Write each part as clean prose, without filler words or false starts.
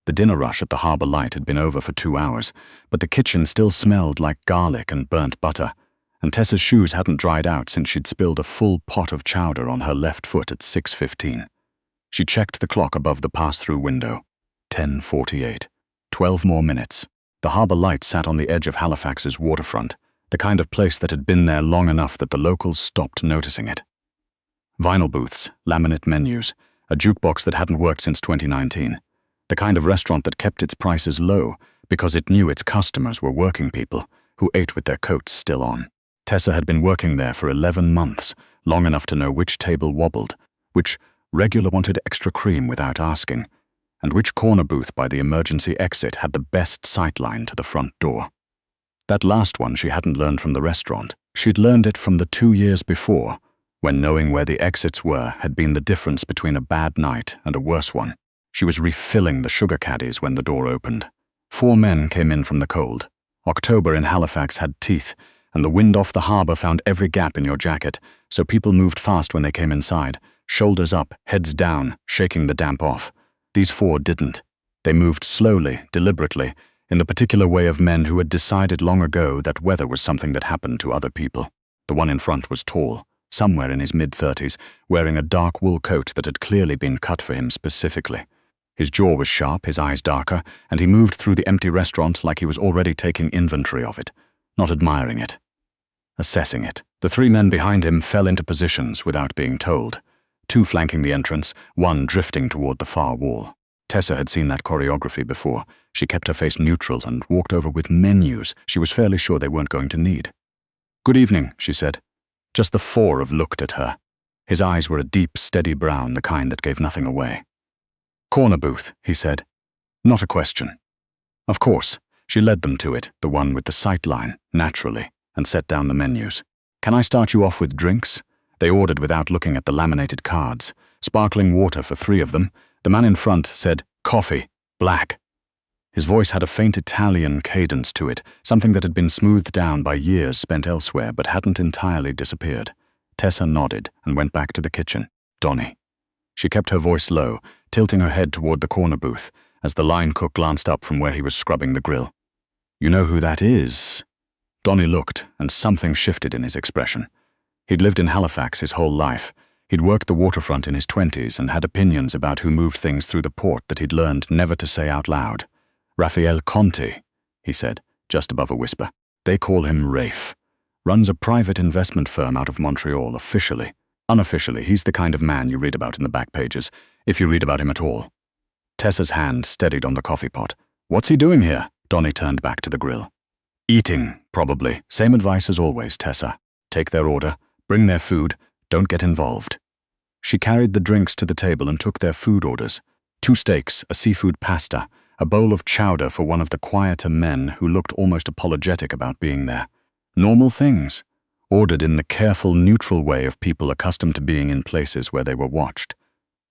The dinner rush at the Harbour Light had been over for 2 hours, but the kitchen still smelled like garlic and burnt butter, and Tessa's shoes hadn't dried out since she'd spilled a full pot of chowder on her left foot at 6:15. She checked the clock above the pass-through window. 10:48. 12 more minutes. The Harbour Light sat on the edge of Halifax's waterfront, the kind of place that had been there long enough that the locals stopped noticing it. Vinyl booths, laminate menus, a jukebox that hadn't worked since 2019. The kind of restaurant that kept its prices low because it knew its customers were working people who ate with their coats still on. Tessa had been working there for 11 months, long enough to know which table wobbled, which regular wanted extra cream without asking, and which corner booth by the emergency exit had the best sightline to the front door. That last one she hadn't learned from the restaurant. She'd learned it from the 2 years before, when knowing where the exits were had been the difference between a bad night and a worse one. She was refilling the sugar caddies when the door opened. 4 men came in from the cold. October in Halifax had teeth, and the wind off the harbour found every gap in your jacket, so people moved fast when they came inside, shoulders up, heads down, shaking the damp off. These 4 didn't. They moved slowly, deliberately, in the particular way of men who had decided long ago that weather was something that happened to other people. The one in front was tall, somewhere in his mid-30s, wearing a dark wool coat that had clearly been cut for him specifically. His jaw was sharp, his eyes darker, and he moved through the empty restaurant like he was already taking inventory of it, not admiring it, assessing it. The 3 men behind him fell into positions without being told, 2 flanking the entrance, 1 drifting toward the far wall. Tessa had seen that choreography before. She kept her face neutral and walked over with menus she was fairly sure they weren't going to need. "Good evening," she said. Just the 4 of looked at her. His eyes were a deep, steady brown, the kind that gave nothing away. "Corner booth," he said. Not a question. Of course, she led them to it, the one with the sight line, naturally, and set down the menus. "Can I start you off with drinks?" They ordered without looking at the laminated cards. Sparkling water for 3 of them. The man in front said, "Coffee, black." His voice had a faint Italian cadence to it, something that had been smoothed down by years spent elsewhere but hadn't entirely disappeared. Tessa nodded and went back to the kitchen. "Donnie." She kept her voice low, tilting her head toward the corner booth as the line cook glanced up from where he was scrubbing the grill. "You know who that is?" Donnie looked, and something shifted in his expression. He'd lived in Halifax his whole life. He'd worked the waterfront in his 20s and had opinions about who moved things through the port that he'd learned never to say out loud. "Raphael Conti," he said, just above a whisper. "They call him Rafe. Runs a private investment firm out of Montreal officially. Unofficially, he's the kind of man you read about in the back pages, if you read about him at all." Tessa's hand steadied on the coffee pot. "What's he doing here?" Donnie turned back to the grill. "Eating, probably. Same advice as always, Tessa. Take their order, bring their food, don't get involved." She carried the drinks to the table and took their food orders. 2 steaks, a seafood pasta, a bowl of chowder for one of the quieter men who looked almost apologetic about being there. Normal things, ordered in the careful, neutral way of people accustomed to being in places where they were watched.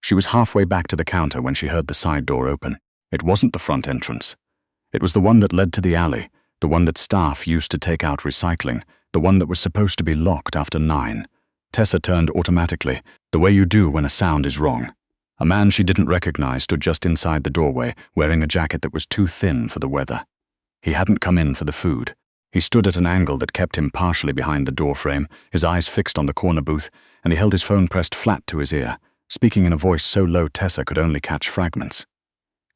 She was halfway back to the counter when she heard the side door open. It wasn't the front entrance. It was the one that led to the alley, the one that staff used to take out recycling, the one that was supposed to be locked after 9. Tessa turned automatically, the way you do when a sound is wrong. A man she didn't recognize stood just inside the doorway, wearing a jacket that was too thin for the weather. He hadn't come in for the food. He stood at an angle that kept him partially behind the doorframe, his eyes fixed on the corner booth, and he held his phone pressed flat to his ear, speaking in a voice so low Tessa could only catch fragments.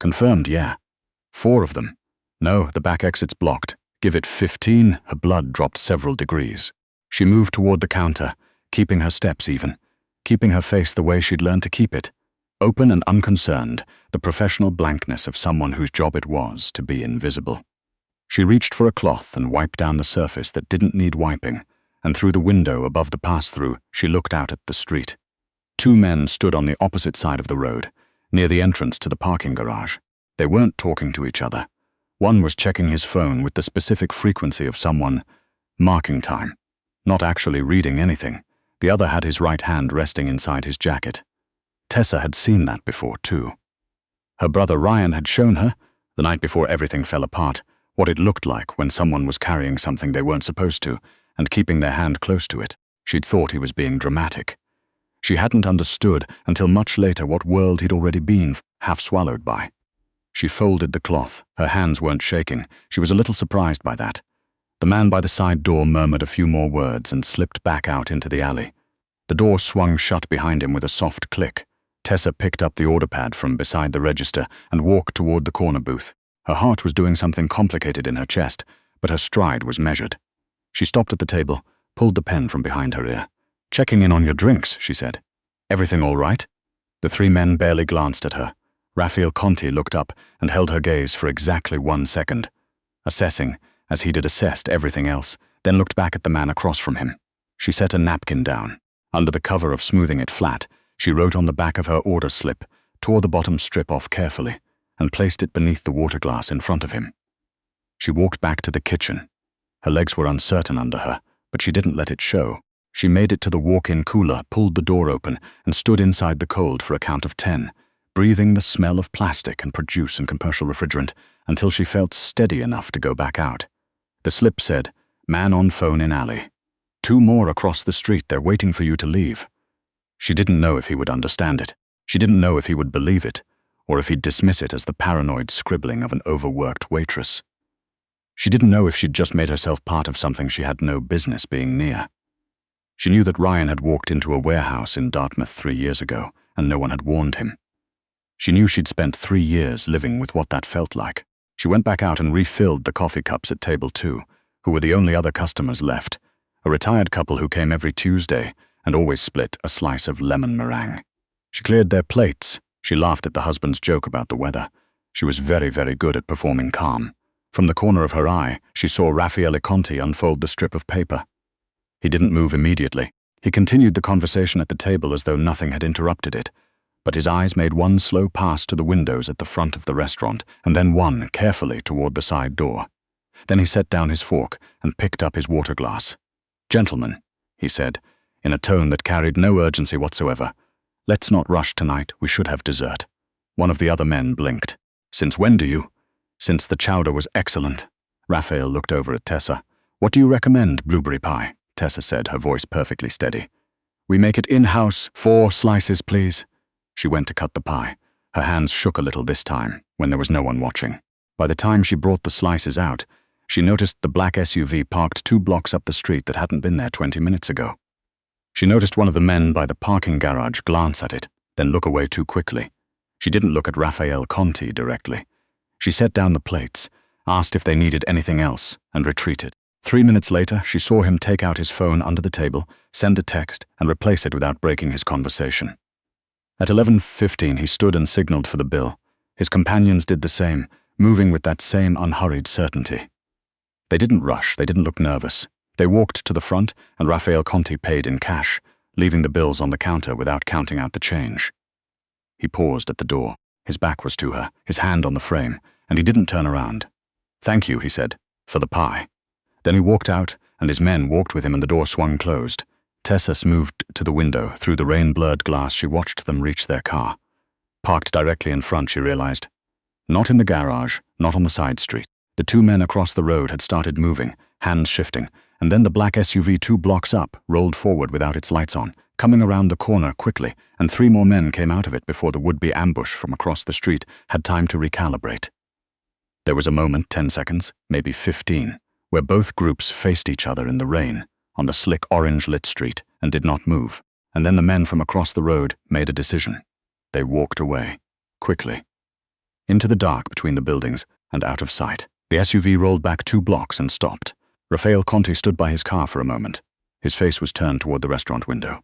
"Confirmed, yeah. 4 of them. No, the back exit's blocked. Give it 15, her blood dropped several degrees." She moved toward the counter, keeping her steps even, keeping her face the way she'd learned to keep it, open and unconcerned, the professional blankness of someone whose job it was to be invisible. She reached for a cloth and wiped down the surface that didn't need wiping, and through the window above the pass-through, she looked out at the street. 2 men stood on the opposite side of the road, near the entrance to the parking garage. They weren't talking to each other. One was checking his phone with the specific frequency of someone marking time, not actually reading anything. The other had his right hand resting inside his jacket. Tessa had seen that before, too. Her brother Ryan had shown her, the night before everything fell apart, what it looked like when someone was carrying something they weren't supposed to and keeping their hand close to it. She'd thought he was being dramatic. She hadn't understood until much later what world he'd already been half swallowed by. She folded the cloth. Her hands weren't shaking. She was a little surprised by that. The man by the side door murmured a few more words and slipped back out into the alley. The door swung shut behind him with a soft click. Tessa picked up the order pad from beside the register and walked toward the corner booth. Her heart was doing something complicated in her chest, but her stride was measured. She stopped at the table, pulled the pen from behind her ear. "Checking in on your drinks," she said. "Everything all right?" The three men barely glanced at her. Raphael Conti looked up and held her gaze for exactly 1 second, assessing, as he had assessed everything else, then looked back at the man across from him. She set a napkin down. Under the cover of smoothing it flat, she wrote on the back of her order slip, tore the bottom strip off carefully, and placed it beneath the water glass in front of him. She walked back to the kitchen. Her legs were uncertain under her, but she didn't let it show. She made it to the walk-in cooler, pulled the door open, and stood inside the cold for a count of 10, breathing the smell of plastic and produce and commercial refrigerant until she felt steady enough to go back out. The slip said, "Man on phone in alley. 2 more across the street, they're waiting for you to leave." She didn't know if he would understand it. She didn't know if he would believe it, or if he'd dismiss it as the paranoid scribbling of an overworked waitress. She didn't know if she'd just made herself part of something she had no business being near. She knew that Ryan had walked into a warehouse in Dartmouth 3 years ago, and no one had warned him. She knew she'd spent 3 years living with what that felt like. She went back out and refilled the coffee cups at table 2, who were the only other customers left, a retired couple who came every Tuesday and always split a slice of lemon meringue. She cleared their plates. She laughed at the husband's joke about the weather. She was very, very good at performing calm. From the corner of her eye, she saw Raffaele Conti unfold the strip of paper. He didn't move immediately. He continued the conversation at the table as though nothing had interrupted it, but his eyes made one slow pass to the windows at the front of the restaurant, and then one carefully toward the side door. Then he set down his fork and picked up his water glass. "Gentlemen," he said, in a tone that carried no urgency whatsoever, "let's not rush tonight, we should have dessert." One of the other men blinked. "Since when do you?" "Since the chowder was excellent." Raphael looked over at Tessa. "What do you recommend, blueberry pie?" Tessa said, her voice perfectly steady. "We make it in-house, 4 slices, please." She went to cut the pie. Her hands shook a little this time, when there was no one watching. By the time she brought the slices out, she noticed the black SUV parked 2 blocks up the street that hadn't been there 20 minutes ago. She noticed one of the men by the parking garage glance at it, then look away too quickly. She didn't look at Raphael Conti directly. She set down the plates, asked if they needed anything else, and retreated. 3 minutes later, she saw him take out his phone under the table, send a text, and replace it without breaking his conversation. At 11:15, he stood and signaled for the bill. His companions did the same, moving with that same unhurried certainty. They didn't rush, they didn't look nervous. They walked to the front, and Raphael Conti paid in cash, leaving the bills on the counter without counting out the change. He paused at the door. His back was to her, his hand on the frame, and he didn't turn around. "Thank you," he said, "for the pie." Then he walked out, and his men walked with him, and the door swung closed. Tessa moved to the window. Through the rain-blurred glass, she watched them reach their car. Parked directly in front, she realized. Not in the garage, not on the side street. The 2 men across the road had started moving, hands shifting, and then the black SUV 2 blocks up rolled forward without its lights on, coming around the corner quickly, and 3 more men came out of it before the would-be ambush from across the street had time to recalibrate. There was a moment, 10 seconds, maybe 15, where both groups faced each other in the rain, on the slick orange-lit street, and did not move, and then the men from across the road made a decision. They walked away, quickly, into the dark between the buildings and out of sight. The SUV rolled back 2 blocks and stopped. Raphael Conti stood by his car for a moment. His face was turned toward the restaurant window.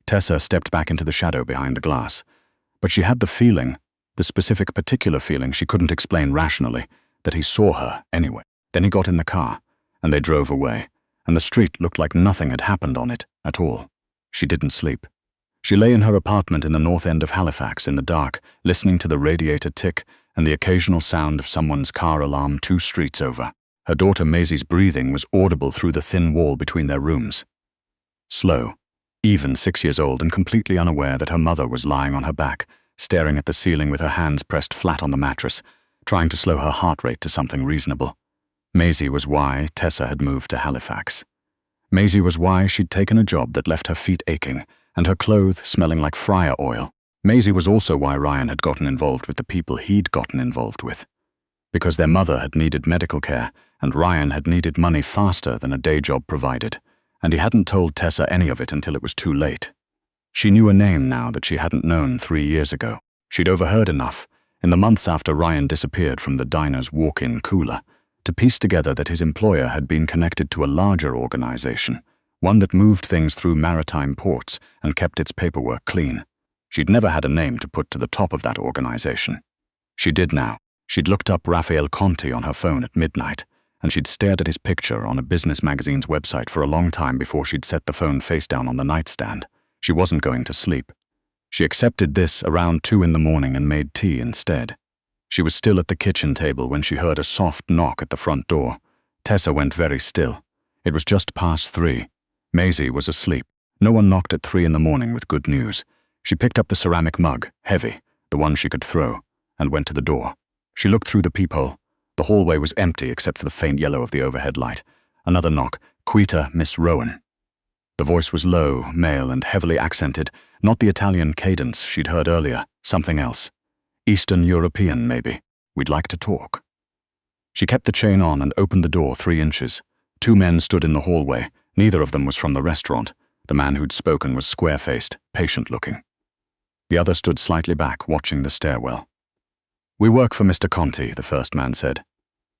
Tessa stepped back into the shadow behind the glass, but she had the feeling, the specific particular feeling she couldn't explain rationally, that he saw her anyway. Then he got in the car, and they drove away, and the street looked like nothing had happened on it at all. She didn't sleep. She lay in her apartment in the north end of Halifax in the dark, listening to the radiator tick and the occasional sound of someone's car alarm 2 streets over. Her daughter Maisie's breathing was audible through the thin wall between their rooms. Slow, even 6 years old and completely unaware that her mother was lying on her back, staring at the ceiling with her hands pressed flat on the mattress, trying to slow her heart rate to something reasonable. Maisie was why Tessa had moved to Halifax. Maisie was why she'd taken a job that left her feet aching and her clothes smelling like fryer oil. Maisie was also why Ryan had gotten involved with the people he'd gotten involved with. Because their mother had needed medical care, and Ryan had needed money faster than a day job provided, and he hadn't told Tessa any of it until it was too late. She knew a name now that she hadn't known 3 years ago. She'd overheard enough, in the months after Ryan disappeared from the diner's walk-in cooler, to piece together that his employer had been connected to a larger organization, one that moved things through maritime ports and kept its paperwork clean. She'd never had a name to put to the top of that organization. She did now. She'd looked up Raphael Conti on her phone at midnight, and she'd stared at his picture on a business magazine's website for a long time before she'd set the phone face down on the nightstand. She wasn't going to sleep. She accepted this around 2 in the morning and made tea instead. She was still at the kitchen table when she heard a soft knock at the front door. Tessa went very still. It was just past 3. Maisie was asleep. No one knocked at 3 in the morning with good news. She picked up the ceramic mug, heavy, the one she could throw, and went to the door. She looked through the peephole. The hallway was empty except for the faint yellow of the overhead light. Another knock. Quita, Miss Rowan. The voice was low, male, and heavily accented, not the Italian cadence she'd heard earlier, something else. Eastern European, maybe. We'd like to talk. She kept the chain on and opened the door 3 inches. 2 men stood in the hallway. Neither of them was from the restaurant. The man who'd spoken was square-faced, patient-looking. The other stood slightly back, watching the stairwell. "We work for Mr. Conti," the first man said.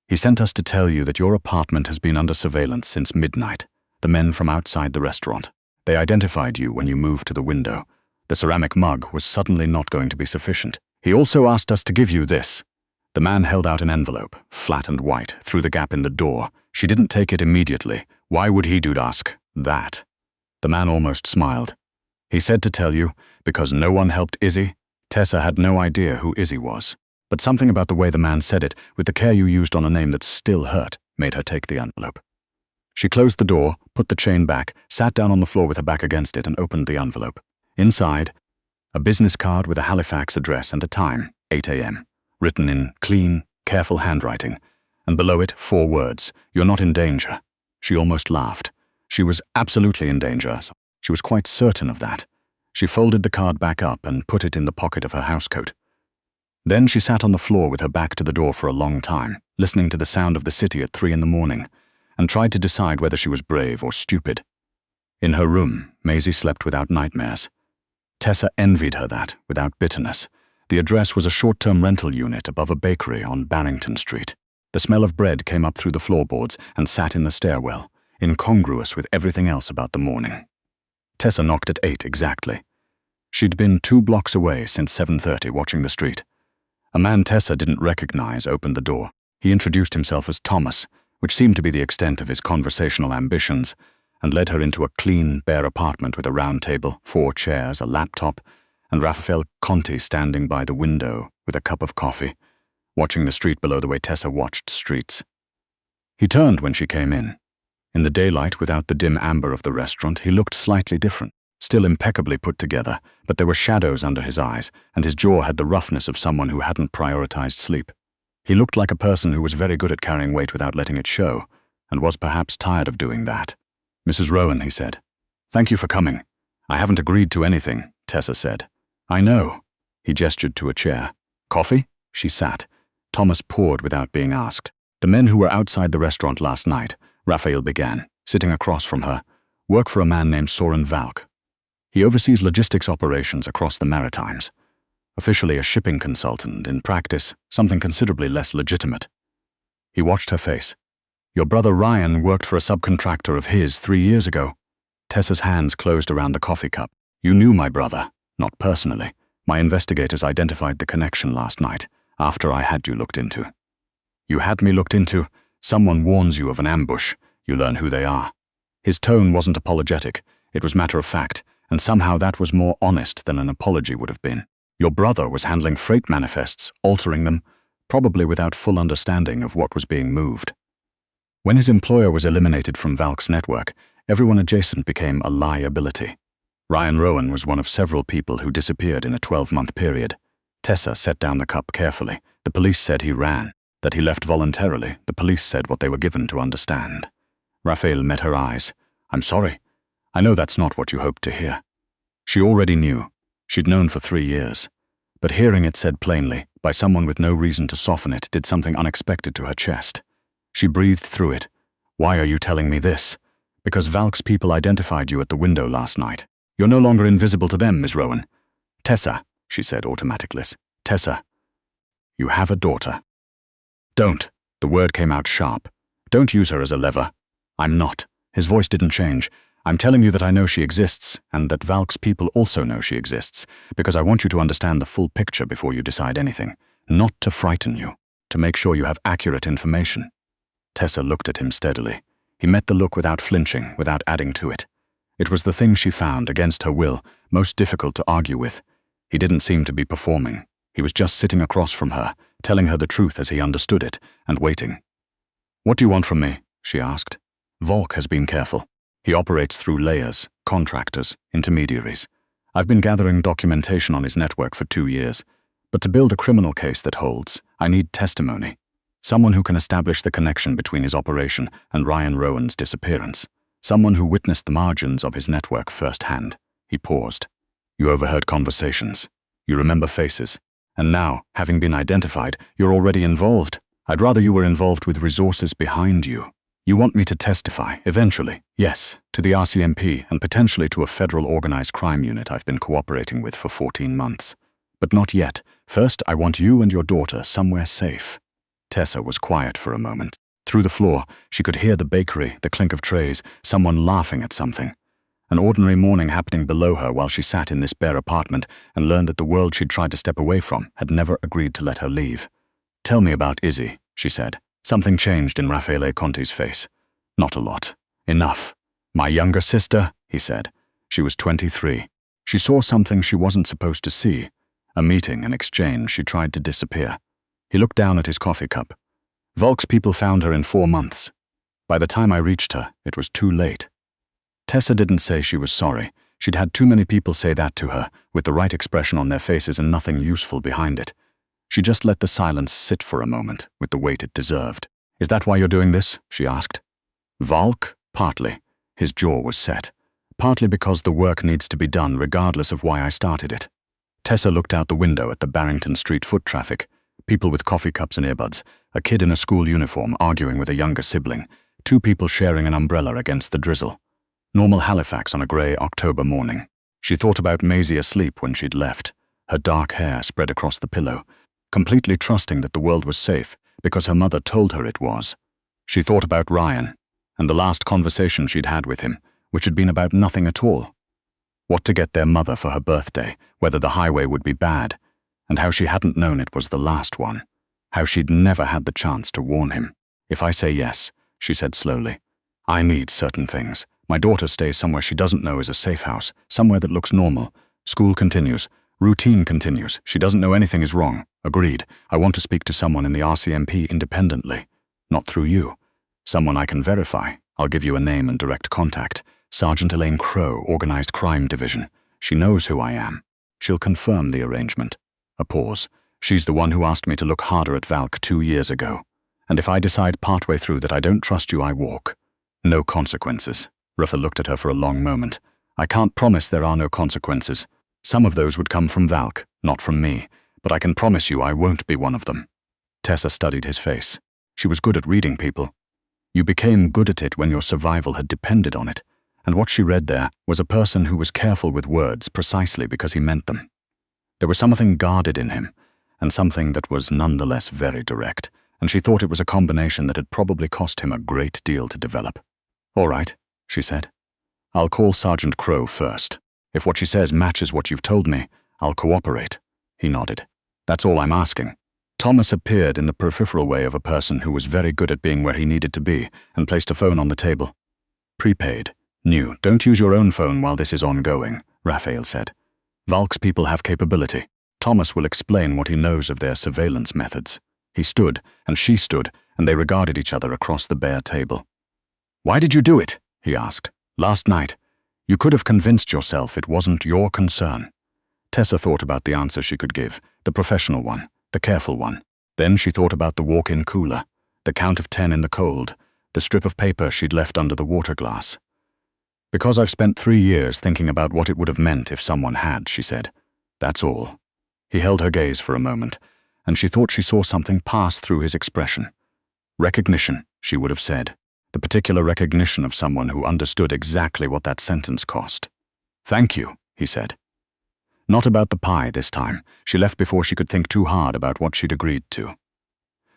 "He sent us to tell you that your apartment has been under surveillance since midnight. The men from outside the restaurant. They identified you when you moved to the window. The ceramic mug was suddenly not going to be sufficient. He also asked us to give you this." The man held out an envelope, flat and white, through the gap in the door. She didn't take it immediately. Why would he'd ask that? The man almost smiled. "He said to tell you, because no one helped Izzy." Tessa had no idea who Izzy was, but something about the way the man said it, with the care you used on a name that still hurt, made her take the envelope. She closed the door, put the chain back, sat down on the floor with her back against it, and opened the envelope. Inside, a business card with a Halifax address and a time, 8 a.m., written in clean, careful handwriting, and below it 4 words, "You're not in danger." She almost laughed. She was absolutely in danger. She was quite certain of that. She folded the card back up and put it in the pocket of her housecoat. Then she sat on the floor with her back to the door for a long time, listening to the sound of the city at 3 in the morning, and tried to decide whether she was brave or stupid. In her room, Maisie slept without nightmares. Tessa envied her that, without bitterness. The address was a short-term rental unit above a bakery on Barrington Street. The smell of bread came up through the floorboards and sat in the stairwell, incongruous with everything else about the morning. Tessa knocked at 8 exactly. She'd been 2 blocks away since 7:30 watching the street. A man Tessa didn't recognize opened the door. He introduced himself as Thomas, which seemed to be the extent of his conversational ambitions, and led her into a clean, bare apartment with a round table, 4 chairs, a laptop, and Raphael Conti standing by the window with a cup of coffee, watching the street below the way Tessa watched streets. He turned when she came in. In the daylight, without the dim amber of the restaurant, he looked slightly different, still impeccably put together, but there were shadows under his eyes, and his jaw had the roughness of someone who hadn't prioritized sleep. He looked like a person who was very good at carrying weight without letting it show, and was perhaps tired of doing that. "Mrs. Rowan," he said. "Thank you for coming. I haven't agreed to anything," Tessa said. "I know." He gestured to a chair. "Coffee?" She sat. Thomas poured without being asked. "The men who were outside the restaurant last night," Raphael began, sitting across from her, "work for a man named Soren Valk. He oversees logistics operations across the Maritimes. Officially a shipping consultant, in practice, something considerably less legitimate." He watched her face. "Your brother Ryan worked for a subcontractor of his 3 years ago." Tessa's hands closed around the coffee cup. "You knew my brother, not personally. My investigators identified the connection last night, after I had you looked into." "You had me looked into? Someone warns you of an ambush. You learn who they are." His tone wasn't apologetic. It was matter of fact, and somehow that was more honest than an apology would have been. Your brother was handling freight manifests, altering them, probably without full understanding of what was being moved. When his employer was eliminated from Valk's network, everyone adjacent became a liability. Ryan Rowan was one of several people who disappeared in a 12-month period. Tessa set down the cup carefully. The police said he ran, that he left voluntarily. The police said what they were given to understand. Raphael met her eyes. "I'm sorry. I know that's not what you hoped to hear." She already knew. She'd known for 3 years. But hearing it said plainly, by someone with no reason to soften it, did something unexpected to her chest. She breathed through it. "Why are you telling me this?" "Because Valk's people identified you at the window last night. You're no longer invisible to them, Ms. Rowan." "Tessa," she said automatically. "Tessa, you have a daughter." "Don't." The word came out sharp. "Don't use her as a lever." "I'm not." His voice didn't change. "I'm telling you that I know she exists, and that Valk's people also know she exists, because I want you to understand the full picture before you decide anything. Not to frighten you, to make sure you have accurate information." Tessa looked at him steadily. He met the look without flinching, without adding to it. It was the thing she found, against her will, most difficult to argue with. He didn't seem to be performing. He was just sitting across from her, telling her the truth as he understood it, and waiting. "What do you want from me?" she asked. "Volk has been careful. He operates through layers, contractors, intermediaries. I've been gathering documentation on his network for 2 years. But to build a criminal case that holds, I need testimony. Someone who can establish the connection between his operation and Ryan Rowan's disappearance. Someone who witnessed the margins of his network firsthand." He paused. "You overheard conversations. You remember faces. And now, having been identified, you're already involved. I'd rather you were involved with resources behind you. You want me to testify, eventually, yes, to the RCMP and potentially to a federal organized crime unit I've been cooperating with for 14 months. But not yet. First, I want you and your daughter somewhere safe." Tessa was quiet for a moment. Through the floor, she could hear the bakery, the clink of trays, someone laughing at something. An ordinary morning happening below her while she sat in this bare apartment and learned that the world she'd tried to step away from had never agreed to let her leave. "Tell me about Izzy," she said. Something changed in Raffaele Conti's face. "Not a lot. Enough." "My younger sister," he said. She was 23. She saw something she wasn't supposed to see. A meeting, an exchange. She tried to disappear. He looked down at his coffee cup. "Volk's people found her in 4 months. By the time I reached her, it was too late." Tessa didn't say she was sorry. She'd had too many people say that to her, with the right expression on their faces and nothing useful behind it. She just let the silence sit for a moment, with the weight it deserved. "Is that why you're doing this?" she asked. "Volk? Partly." His jaw was set. "Partly because the work needs to be done regardless of why I started it." Tessa looked out the window at the Barrington Street foot traffic. People with coffee cups and earbuds, a kid in a school uniform arguing with a younger sibling, 2 people sharing an umbrella against the drizzle. Normal Halifax on a grey October morning. She thought about Maisie asleep when she'd left, her dark hair spread across the pillow, completely trusting that the world was safe because her mother told her it was. She thought about Ryan, and the last conversation she'd had with him, which had been about nothing at all. What to get their mother for her birthday, whether the highway would be bad, and how she hadn't known it was the last one, how she'd never had the chance to warn him. "If I say yes," she said slowly, "I need certain things. My daughter stays somewhere she doesn't know is a safe house, somewhere that looks normal. School continues. Routine continues. She doesn't know anything is wrong. Agreed. I want to speak to someone in the RCMP independently. Not through you. Someone I can verify. I'll give you a name and direct contact. Sergeant Elaine Crow, Organized Crime Division. She knows who I am. She'll confirm the arrangement." A pause. "She's the one who asked me to look harder at Valk 2 years ago. And if I decide partway through that I don't trust you, I walk. No consequences." Ruffa looked at her for a long moment. "I can't promise there are no consequences. Some of those would come from Valk, not from me, but I can promise you I won't be one of them." Tessa studied his face. She was good at reading people. You became good at it when your survival had depended on it, and what she read there was a person who was careful with words precisely because he meant them. There was something guarded in him, and something that was nonetheless very direct, and she thought it was a combination that had probably cost him a great deal to develop. "All right," she said. "I'll call Sergeant Crow first. If what she says matches what you've told me, I'll cooperate." He nodded. "That's all I'm asking." Thomas appeared in the peripheral way of a person who was very good at being where he needed to be and placed a phone on the table. "Prepaid. New. Don't use your own phone while this is ongoing," Raphael said. "Valk's people have capability. Thomas will explain what he knows of their surveillance methods." He stood, and she stood, and they regarded each other across the bare table. "Why did you do it?" he asked. "Last night. You could have convinced yourself it wasn't your concern." Tessa thought about the answer she could give, the professional one, the careful one. Then she thought about the walk-in cooler, the count of 10 in the cold, the strip of paper she'd left under the water glass. "Because I've spent 3 years thinking about what it would have meant if someone had," she said. That's all. He held her gaze for a moment, and she thought she saw something pass through his expression. Recognition, she would have said. The particular recognition of someone who understood exactly what that sentence cost. Thank you, he said. Not about the pie this time. She left before she could think too hard about what she'd agreed to.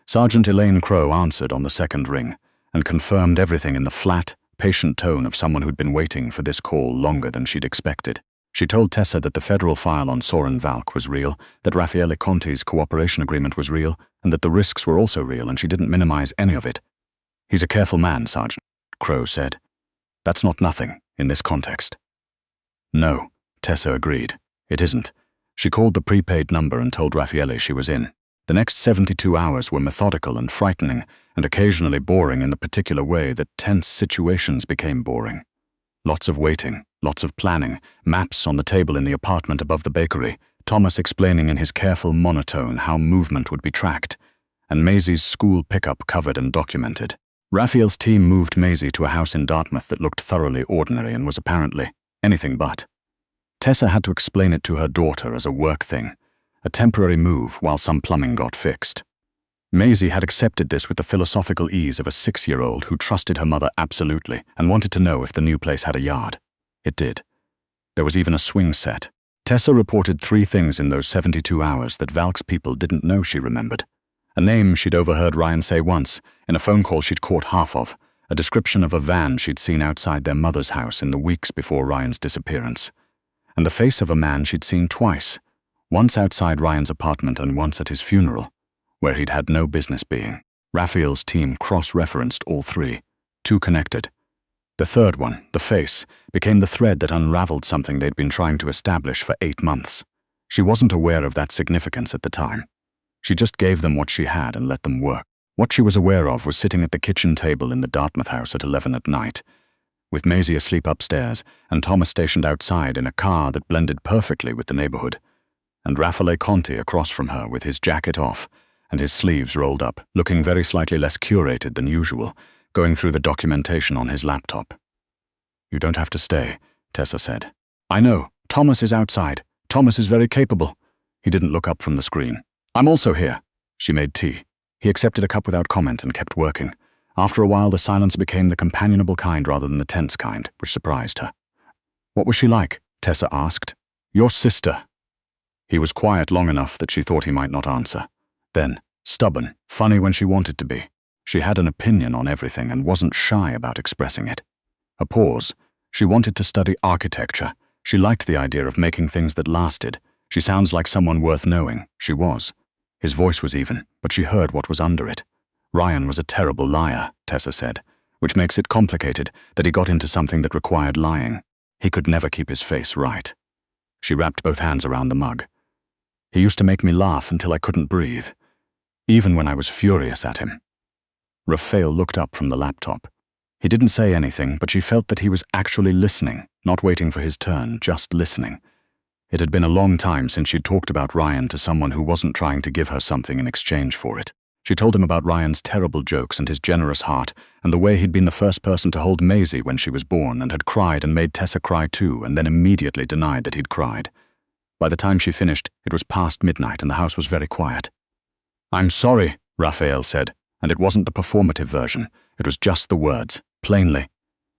Sergeant Elaine Crowe answered on the second ring and confirmed everything in the flat, patient tone of someone who'd been waiting for this call longer than she'd expected. She told Tessa that the federal file on Soren Valk was real, that Raffaele Conti's cooperation agreement was real, and that the risks were also real, and she didn't minimize any of it. He's a careful man, Sergeant, Crowe said. That's not nothing in this context. No, Tessa agreed. It isn't. She called the prepaid number and told Raffaele she was in. The next 72 hours were methodical and frightening, and occasionally boring in the particular way that tense situations became boring. Lots of waiting, lots of planning, maps on the table in the apartment above the bakery, Thomas explaining in his careful monotone how movement would be tracked, and Maisie's school pickup covered and documented. Raphael's team moved Maisie to a house in Dartmouth that looked thoroughly ordinary and was apparently anything but. Tessa had to explain it to her daughter as a work thing, a temporary move while some plumbing got fixed. Maisie had accepted this with the philosophical ease of a 6-year-old who trusted her mother absolutely and wanted to know if the new place had a yard. It did. There was even a swing set. Tessa reported 3 things in those 72 hours that Valk's people didn't know she remembered. A name she'd overheard Ryan say once, in a phone call she'd caught half of, a description of a van she'd seen outside their mother's house in the weeks before Ryan's disappearance, and the face of a man she'd seen twice, once outside Ryan's apartment and once at his funeral, where he'd had no business being. Raphael's team cross-referenced all 3, 2 connected. The third one, the face, became the thread that unraveled something they'd been trying to establish for 8 months. She wasn't aware of that significance at the time. She just gave them what she had and let them work. What she was aware of was sitting at the kitchen table in the Dartmouth house at 11 at night, with Maisie asleep upstairs and Thomas stationed outside in a car that blended perfectly with the neighborhood, and Raffaele Conti across from her with his jacket off and his sleeves rolled up, looking very slightly less curated than usual, going through the documentation on his laptop. You don't have to stay, Tessa said. I know. Thomas is outside. Thomas is very capable. He didn't look up from the screen. I'm also here. She made tea. He accepted a cup without comment and kept working. After a while, the silence became the companionable kind rather than the tense kind, which surprised her. What was she like? Tessa asked. Your sister. He was quiet long enough that she thought he might not answer. Then, stubborn, funny when she wanted to be. She had an opinion on everything and wasn't shy about expressing it. A pause. She wanted to study architecture. She liked the idea of making things that lasted. She sounds like someone worth knowing. She was. His voice was even, but she heard what was under it. Ryan was a terrible liar, Tessa said, which makes it complicated that he got into something that required lying. He could never keep his face right. She wrapped both hands around the mug. He used to make me laugh until I couldn't breathe, even when I was furious at him. Raphael looked up from the laptop. He didn't say anything, but she felt that he was actually listening, not waiting for his turn, just listening. It had been a long time since she'd talked about Ryan to someone who wasn't trying to give her something in exchange for it. She told him about Ryan's terrible jokes and his generous heart, and the way he'd been the first person to hold Maisie when she was born and had cried and made Tessa cry too, and then immediately denied that he'd cried. By the time she finished, it was past midnight and the house was very quiet. I'm sorry, Raphael said, and it wasn't the performative version. It was just the words, plainly.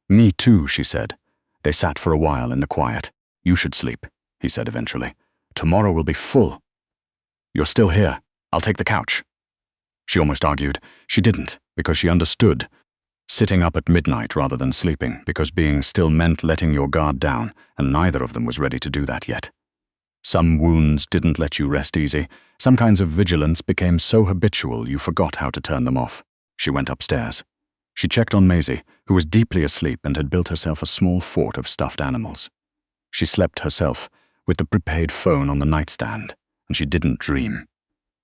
Me too, she said. They sat for a while in the quiet. You should sleep, he said eventually. Tomorrow will be full. You're still here. I'll take the couch. She almost argued. She didn't, because she understood. Sitting up at midnight rather than sleeping, because being still meant letting your guard down, and neither of them was ready to do that yet. Some wounds didn't let you rest easy. Some kinds of vigilance became so habitual you forgot how to turn them off. She went upstairs. She checked on Maisie, who was deeply asleep and had built herself a small fort of stuffed animals. She slept herself, with the prepaid phone on the nightstand, and she didn't dream.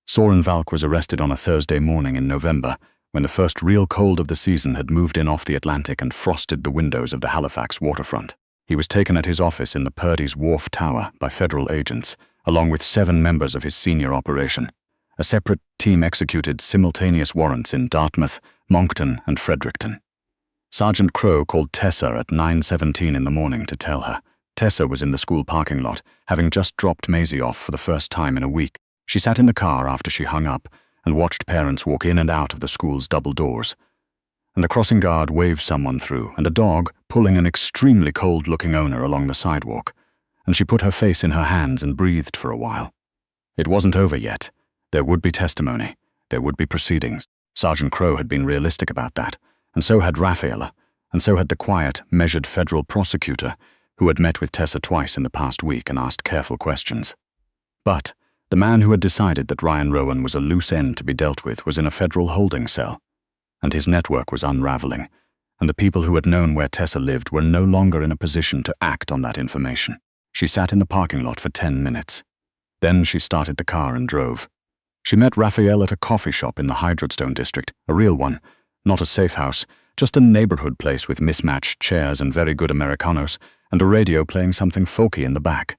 Soren Valk was arrested on a Thursday morning in November, when the first real cold of the season had moved in off the Atlantic and frosted the windows of the Halifax waterfront. He was taken at his office in the Purdy's Wharf Tower by federal agents, along with 7 members of his senior operation. A separate team executed simultaneous warrants in Dartmouth, Moncton, and Fredericton. Sergeant Crowe called Tessa at 9:17 in the morning to tell her, Tessa was in the school parking lot, having just dropped Maisie off for the first time in a week. She sat in the car after she hung up and watched parents walk in and out of the school's double doors. And the crossing guard waved someone through, and a dog pulling an extremely cold-looking owner along the sidewalk, and she put her face in her hands and breathed for a while. It wasn't over yet. There would be testimony. There would be proceedings. Sergeant Crowe had been realistic about that, and so had Raffaella, and so had the quiet, measured federal prosecutor who had met with Tessa twice in the past week and asked careful questions. But the man who had decided that Ryan Rowan was a loose end to be dealt with was in a federal holding cell, and his network was unraveling, and the people who had known where Tessa lived were no longer in a position to act on that information. She sat in the parking lot for 10 minutes. Then she started the car and drove. She met Raphael at a coffee shop in the Hydrodstone district, a real one, not a safe house, just a neighborhood place with mismatched chairs and very good Americanos, and a radio playing something folky in the back.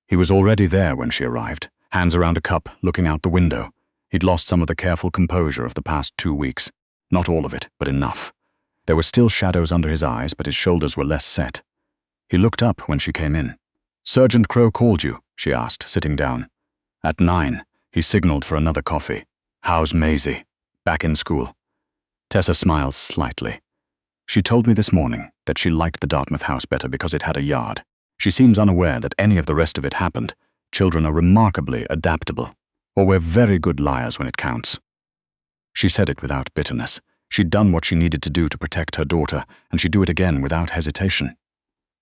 He was already there when she arrived, hands around a cup, looking out the window. He'd lost some of the careful composure of the past 2 weeks. Not all of it, but enough. There were still shadows under his eyes, but his shoulders were less set. He looked up when she came in. "Sergeant Crowe called you?" she asked, sitting down. At 9, he signaled for another coffee. "How's Maisie? Back in school?" Tessa smiled slightly. "She told me this morning that she liked the Dartmouth house better because it had a yard. She seems unaware that any of the rest of it happened. Children are remarkably adaptable, or we're very good liars when it counts." She said it without bitterness. She'd done what she needed to do to protect her daughter, and she'd do it again without hesitation.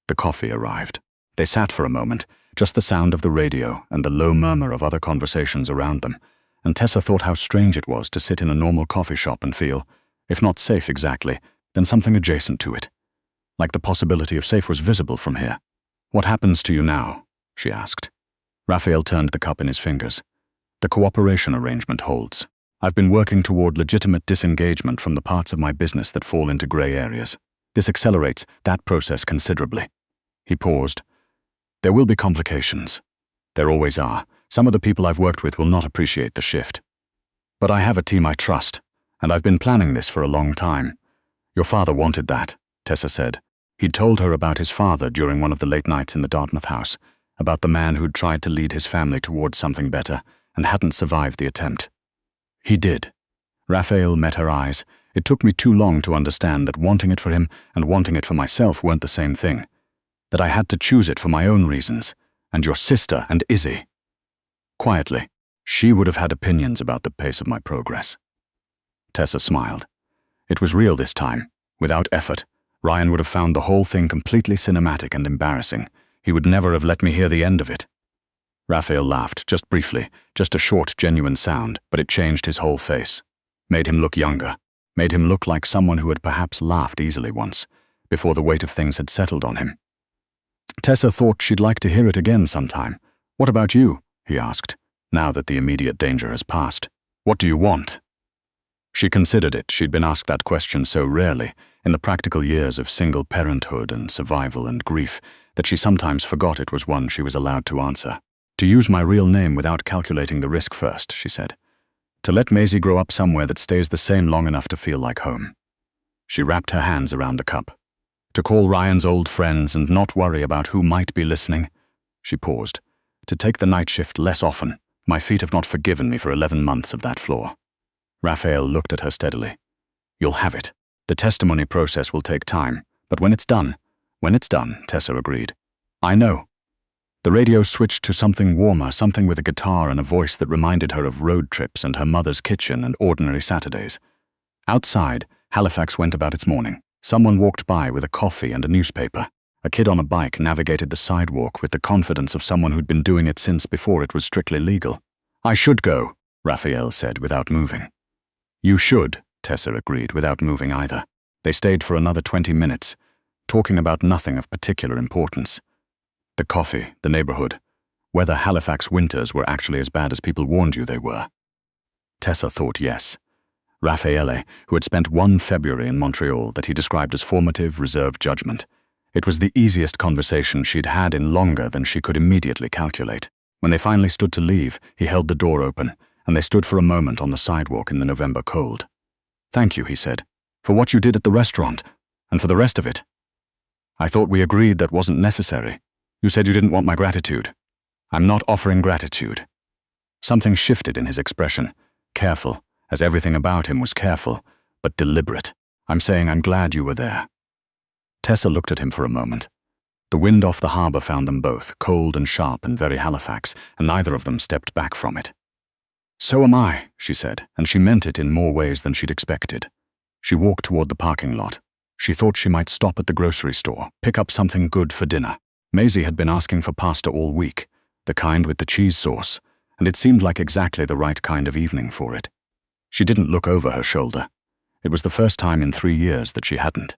The coffee arrived. They sat for a moment, just the sound of the radio and the low murmur of other conversations around them, and Tessa thought how strange it was to sit in a normal coffee shop and feel, if not safe exactly, then something adjacent to it. Like the possibility of safe was visible from here. "What happens to you now?" she asked. Raphael turned the cup in his fingers. "The cooperation arrangement holds. I've been working toward legitimate disengagement from the parts of my business that fall into gray areas. This accelerates that process considerably." He paused. "There will be complications. There always are. Some of the people I've worked with will not appreciate the shift. But I have a team I trust, and I've been planning this for a long time. Your father wanted that," Tessa said. He'd told her about his father during one of the late nights in the Dartmouth house, about the man who'd tried to lead his family towards something better and hadn't survived the attempt. "He did." Raphael met her eyes. "It took me too long to understand that wanting it for him and wanting it for myself weren't the same thing. That I had to choose it for my own reasons. And your sister and Izzy." Quietly, she would have had opinions about the pace of my progress. Tessa smiled. It was real this time. Without effort, Ryan would have found the whole thing completely cinematic and embarrassing. He would never have let me hear the end of it. Raphael laughed, just briefly, just a short, genuine sound, but it changed his whole face. Made him look younger. Made him look like someone who had perhaps laughed easily once, before the weight of things had settled on him. Tessa thought she'd like to hear it again sometime. "What about you?" he asked, now that the immediate danger has passed. "What do you want?" She considered it. She'd been asked that question so rarely, in the practical years of single parenthood and survival and grief, that she sometimes forgot it was one she was allowed to answer. "To use my real name without calculating the risk first," she said. "To let Maisie grow up somewhere that stays the same long enough to feel like home." She wrapped her hands around the cup. "To call Ryan's old friends and not worry about who might be listening." She paused. "To take the night shift less often. My feet have not forgiven me for 11 months of that floor." Raphael looked at her steadily. "You'll have it. The testimony process will take time, but when it's done, Tessa agreed. "I know." The radio switched to something warmer, something with a guitar and a voice that reminded her of road trips and her mother's kitchen and ordinary Saturdays. Outside, Halifax went about its morning. Someone walked by with a coffee and a newspaper. A kid on a bike navigated the sidewalk with the confidence of someone who'd been doing it since before it was strictly legal. "I should go," Raphael said without moving. "You should," Tessa agreed without moving either. They stayed for another 20 minutes, talking about nothing of particular importance. The coffee, the neighborhood, whether Halifax winters were actually as bad as people warned you they were. Tessa thought yes. Raffaele, who had spent one February in Montreal that he described as formative, reserved judgment. It was the easiest conversation she'd had in longer than she could immediately calculate. When they finally stood to leave, he held the door open, and they stood for a moment on the sidewalk in the November cold. "Thank you," he said, "for what you did at the restaurant, and for the rest of it. I thought we agreed that wasn't necessary." You said you didn't want my gratitude. I'm not offering gratitude. Something shifted in his expression, careful, as everything about him was careful, but deliberate. I'm saying I'm glad you were there. Tessa looked at him for a moment. The wind off the harbor found them both, cold and sharp and very Halifax, and neither of them stepped back from it. So am I, she said, and she meant it in more ways than she'd expected. She walked toward the parking lot. She thought she might stop at the grocery store, pick up something good for dinner. Maisie had been asking for pasta all week, the kind with the cheese sauce, and it seemed like exactly the right kind of evening for it. She didn't look over her shoulder. It was the first time in 3 years that she hadn't.